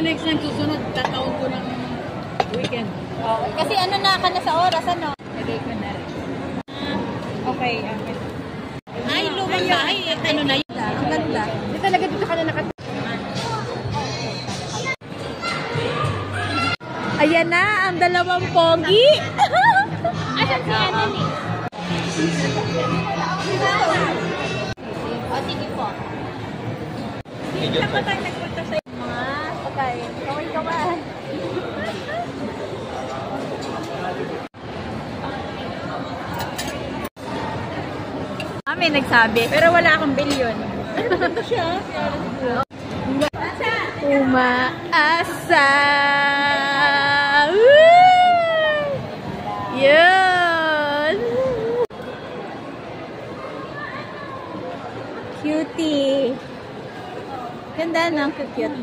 next time susunod, tataon ko ng weekend. Okay. Kasi ano na ka na sa oras, ano? Lagay ko na. Okay. Ay, lumang bahay. Ano na yun? Ang ganda. Di talaga dito ka na nakat... Ayan na, ang dalawang pogi. Asan si Anan eh? O, sige po. Saan pa tayo nagpunta sa mga pagkain? Kaway-kaway. May nagsabi, pero wala akong bilyon. Ano siya? Umaasa. Yun. Cutie. Ganda ng cute.